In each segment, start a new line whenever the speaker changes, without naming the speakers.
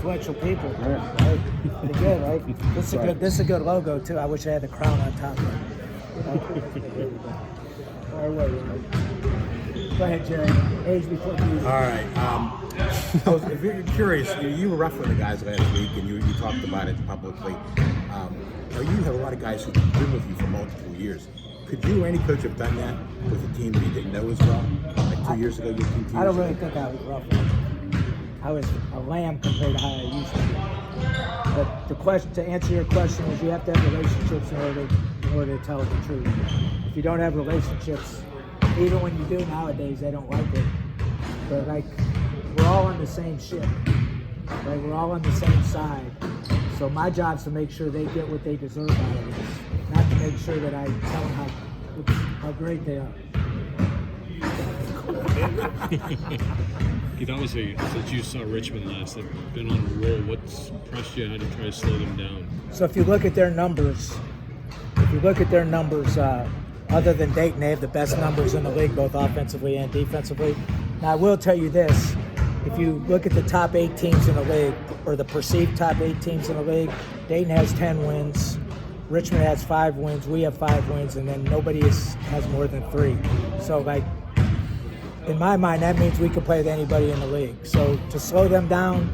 influential people. Right? Pretty good, right? This is a good logo too. I wish I had the crown on top of it. Go ahead, Jerry. Age before beauty.
All right. If you're curious, you were rough with the guys last week, and you talked about it publicly. You have a lot of guys who've been with you for multiple years. Could you or any coach have done that with a team that you didn't know as well? Like 2 years ago, your team.
I don't really think I was rough. I was a lamb compared to how I used to be. But the question, to answer your question, is you have to have relationships in order to tell the truth. If you don't have relationships, even when you do nowadays, they don't like it. But like, we're all on the same ship. Right? We're all on the same side. So my job is to make sure they get what they deserve out of this, not to make sure that I tell them how great they are.
Keith, obviously, since you saw Richmond last, they've been on a roll. What's impressed you? How do you try to slow them down?
So if you look at their numbers, other than Dayton, they have the best numbers in the league, both offensively and defensively. Now, I will tell you this. If you look at the top 8 teams in the league, or the perceived top 8 teams in the league, Dayton has 10 wins, Richmond has 5 wins, we have 5 wins, and then nobody has more than 3. So, like, in my mind, that means we can play with anybody in the league. So to slow them down,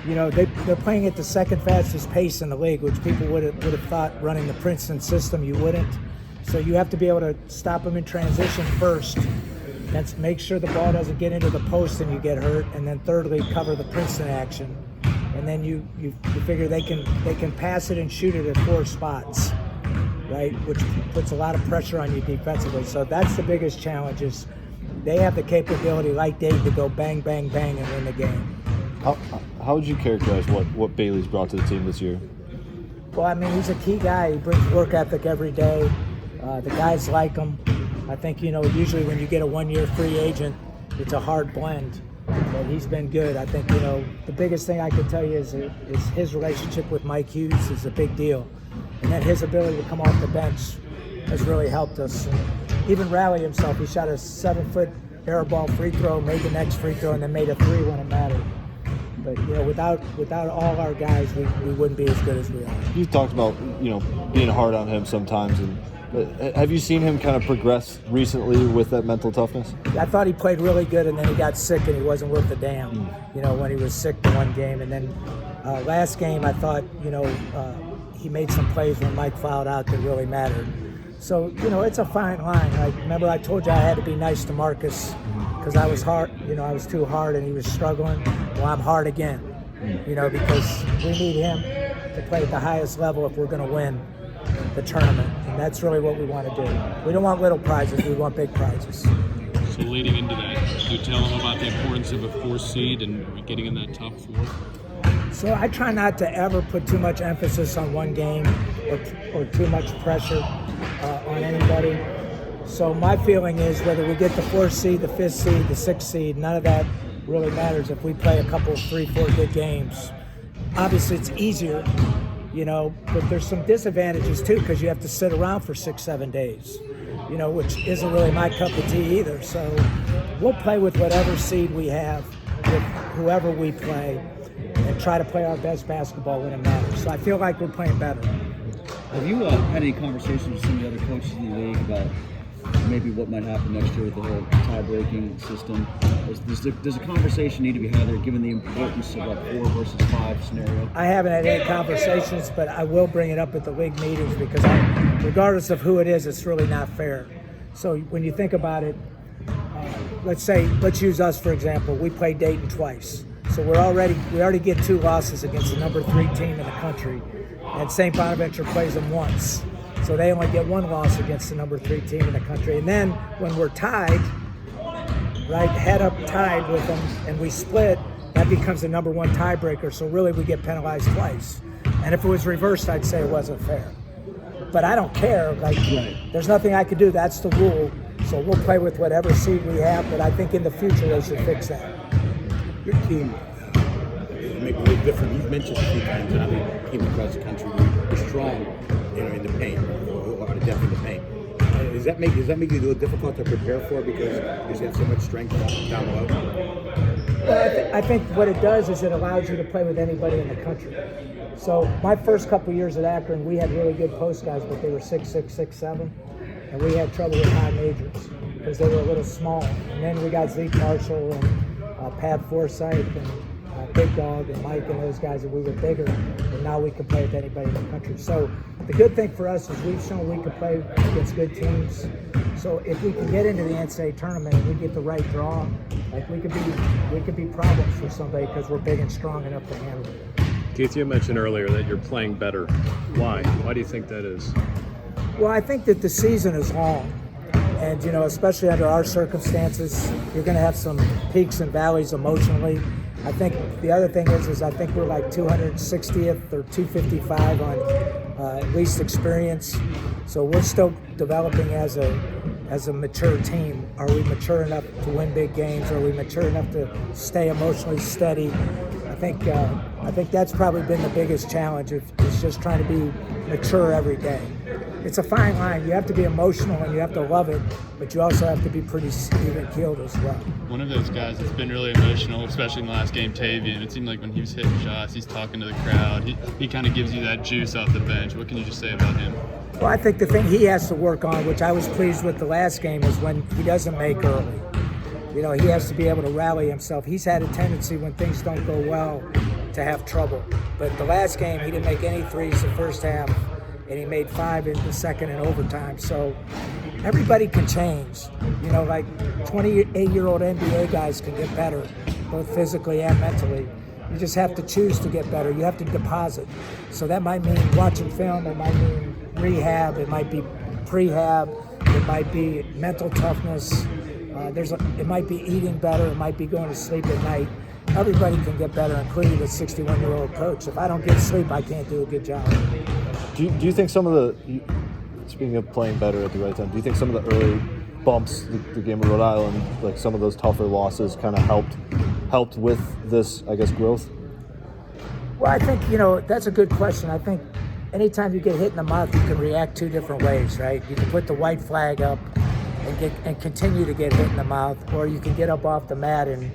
you know, they're playing at the second fastest pace in the league, which people would have thought running the Princeton system you wouldn't. So you have to be able to stop them in transition first. That's make sure the ball doesn't get into the post and you get hurt, and then thirdly, cover the Princeton action. And then you figure they can pass it and shoot it at 4 spots, right? Which puts a lot of pressure on you defensively. So that's the biggest challenge, is they have the capability, like Dave, to go bang, bang, bang and win the game.
How would you characterize what Bailey's brought to the team this year?
Well, I mean, he's a key guy. He brings work ethic every day. The guys like him. I think, you know, usually when you get a 1-year free agent, it's a hard blend. But he's been good. I think, you know, the biggest thing I can tell you is his relationship with Mike Hughes is a big deal. And then his ability to come off the bench has really helped us. And even rally himself. He shot a 7-foot air ball free throw, made the next free throw, and then made a 3 when it mattered. But, you know, without all our guys, we wouldn't be as good as we are.
You've talked about, you know, being hard on him sometimes, and have you seen him kind of progress recently with that mental toughness?
I thought he played really good, and then he got sick, and he wasn't worth a damn. You know, when he was sick the one game, and then last game I thought, you know, he made some plays when Mike fouled out that really mattered. So, you know, it's a fine line. Remember I told you I had to be nice to Marcus because I was hard. You know, I was too hard, and he was struggling. Well, I'm hard again. You know, because we need him to play at the highest level if we're going to win the tournament, and that's really what we want to do. We don't want little prizes, we want big prizes.
So leading into that, do you tell them about the importance of a 4 seed and getting in that top 4?
So I try not to ever put too much emphasis on one game or too much pressure on anybody. So my feeling is whether we get the 4th seed, the 5th seed, the 6th seed, none of that really matters if we play a couple, 3-4 good games. Obviously it's easier, you know, but there's some disadvantages too, because you have to sit around for 6-7 days, you know, which isn't really my cup of tea either. So we'll play with whatever seed we have, with whoever we play, and try to play our best basketball when it matters. So I feel like we're playing better.
Have you had any conversations with some of the other coaches in the league about maybe what might happen next year with the whole tie-breaking system? Does a conversation need to be had there, given the importance of a 4 versus 5 scenario?
I haven't had any conversations, but I will bring it up at the league meetings because regardless of who it is, it's really not fair. So when you think about it, let's use us for example. We played Dayton twice, so we already get 2 losses against the number 3 team in the country, and St. Bonaventure plays them once, so they only get 1 loss against the number 3 team in the country. And then when we're tied, right, head up tied with them, and we split, that becomes the number 1 tiebreaker. So really we get penalized twice. And if it was reversed, I'd say it wasn't fair. But I don't care. There's nothing I could do. That's the rule. So we'll play with whatever seed we have. But I think in the future they should fix that.
Your team make a little different. You've mentioned a few times that every team across the country is strong, you know, in the paint, or the depth in the paint. Does that make it a little difficult to prepare for because you have so much strength down low?
Well, I think what it does is it allows you to play with anybody in the country. So my first couple years at Akron, we had really good post guys, but they were 6'6", 6'7", and we had trouble with high majors because they were a little small. And then we got Zeke Marshall and Pat Forsythe and Big Dog and Mike and those guys, and we were bigger, and now we can play with anybody in the country. So the good thing for us is we've shown we can play against good teams. So if we can get into the NCAA tournament and we get the right draw, like we could be problems for somebody because we're big and strong enough to handle it.
Keith, you mentioned earlier that you're playing better. Why? Why do you think that is?
Well, I think that the season is long. And, especially under our circumstances, you're going to have some peaks and valleys emotionally. I think the other thing is I think we're like 260th or 255 on at least experience. So we're still developing as a mature team. Are we mature enough to win big games? Are we mature enough to stay emotionally steady? I think that's probably been the biggest challenge. It's just trying to be mature every day. It's a fine line. You have to be emotional and you have to love it, but you also have to be pretty even-keeled as well.
One of those guys that's been really emotional, especially in the last game, Tavian. It seemed like when he was hitting shots, he's talking to the crowd. He kind of gives you that juice off the bench. What can you just say about him?
Well, I think the thing he has to work on, which I was pleased with the last game, is when he doesn't make early. He has to be able to rally himself. He's had a tendency when things don't go well to have trouble. But the last game, he didn't make any threes the first half, and he made 5 in the second and overtime. So everybody can change. Like 28-year-old NBA guys can get better, both physically and mentally. You just have to choose to get better. You have to deposit. So that might mean watching film. It might mean rehab. It might be prehab. It might be mental toughness. It might be eating better. It might be going to sleep at night. Everybody can get better, including the 61-year-old coach. If I don't get sleep, I can't do a good job.
Do you think some of the, speaking of playing better at the right time, do you think some of the early bumps, the game of Rhode Island, like some of those tougher losses kind of helped with this, I guess, growth?
Well, I think, that's a good question. I think anytime you get hit in the mouth, you can react 2 different ways, right? You can put the white flag up and continue to get hit in the mouth, or you can get up off the mat and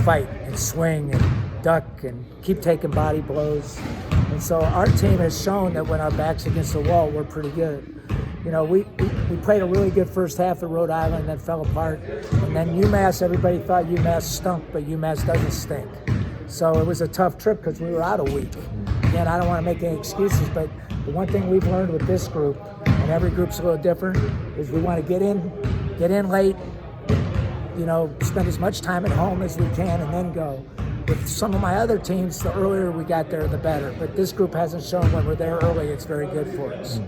fight and swing and duck and keep taking body blows. And so our team has shown that when our back's against the wall, we're pretty good. We played a really good first half at Rhode Island, then fell apart. And then UMass, everybody thought UMass stunk, but UMass doesn't stink. So it was a tough trip because we were out a week. Again, I don't want to make any excuses, but the one thing we've learned with this group, and every group's a little different, is we want to get in late, spend as much time at home as we can and then go. With some of my other teams, the earlier we got there, the better. But this group hasn't shown when we're there early, it's very good for us.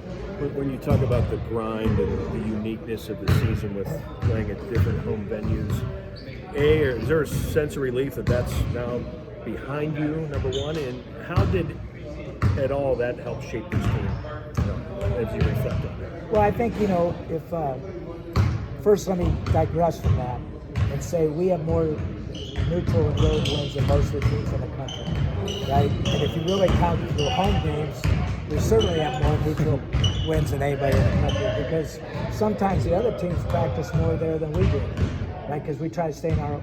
When you talk about the grind and the uniqueness of the season with playing at different home venues, is there a sense of relief that that's now behind you, number one? And how did at all that help shape this team as you reflect on it?
Well, I think, if first let me digress from that and say we have more neutral and road wins than most of the teams in the country, right? And if you really count the home games, we certainly have more neutral wins than anybody in the country because sometimes the other teams practice more there than we do, right? Because we try to stay in our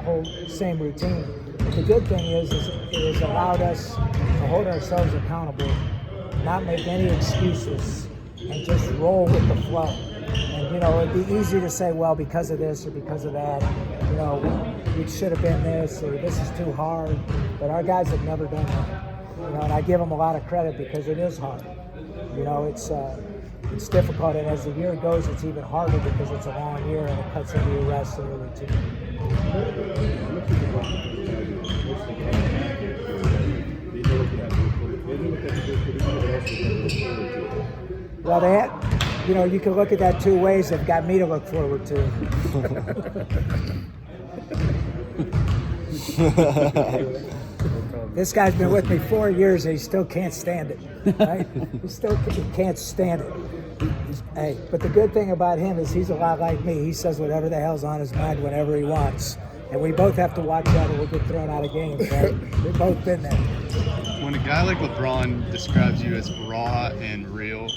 whole same routine. But the good thing is it has allowed us to hold ourselves accountable, not make any excuses, and just roll with the flow. And, it'd be easy to say, well, because of this or because of that, we should have been this or this is too hard. But our guys have never done that. And I give them a lot of credit because it is hard. It's difficult, and as the year goes, it's even harder because it's a long year and it cuts into your rest and your routine. Well, they had, you can look at that 2 ways. They've got me to look forward to. This guy's been with me 4 years and he still can't stand it, right? He still can't stand it. Hey, but the good thing about him is he's a lot like me. He says whatever the hell's on his mind whenever he wants. And we both have to watch out or we'll get thrown out of games, right? We've both been there.
When a guy like LeBron describes you as raw and real,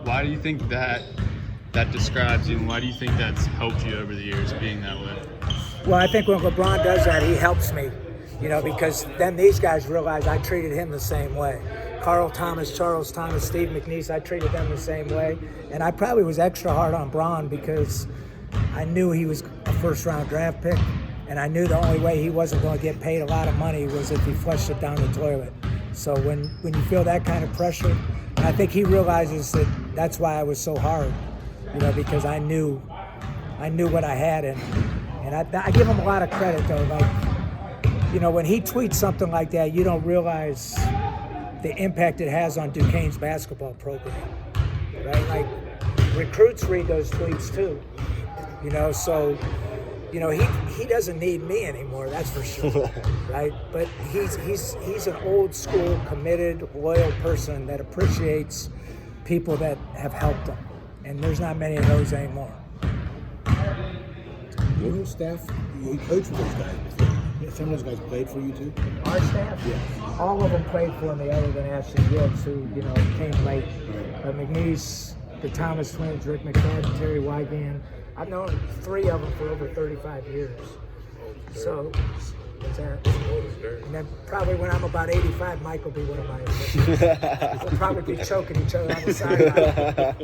why do you think that describes you, and why do you think that's helped you over the years being that way?
Well, I think when LeBron does that, he helps me, because then these guys realize I treated him the same way. Carl Thomas, Charles Thomas, Steve McNeese, I treated them the same way. And I probably was extra hard on Bron because I knew he was a first-round draft pick, and I knew the only way he wasn't going to get paid a lot of money was if he flushed it down the toilet. So when you feel that kind of pressure, and I think he realizes that that's why I was so hard, because I knew what I had, and I give him a lot of credit though. Like, when he tweets something like that, you don't realize the impact it has on Duquesne's basketball program, right? Like, recruits read those tweets too, so, he doesn't need me anymore, that's for sure, right? But he's an old school, committed, loyal person that appreciates people that have helped him, and there's not many of those anymore.
Your staff, you coached with those guys before. Some of those guys played for you too?
Our staff?
Yeah.
All of them played for me other than Ashley Gibbs, who, came late. McNeese, the Thomas twins, Rick McFadden, Terry Wygand. I've known 3 of them for over 35 years. So, what's that? And then probably when I'm about 85, Mike will be one of my assistants. We'll probably be choking each other on the sideline.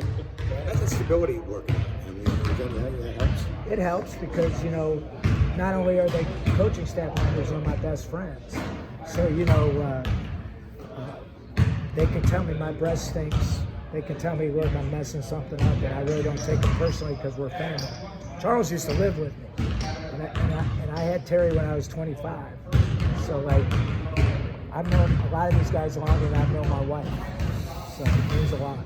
That's the stability working. I mean, that helps.
It helps because, not only are they coaching staff members, they're my best friends. So, they can tell me my breath stinks. They can tell me, look, I'm messing something up, and I really don't take it personally because we're family. Charles used to live with me, and I had Terry when I was 25. So, I've known a lot of these guys longer than I've known my wife. So it means a lot.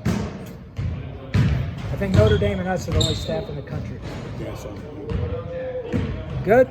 I think Notre Dame and us are the only staff in the country.
Yeah, so.
Good?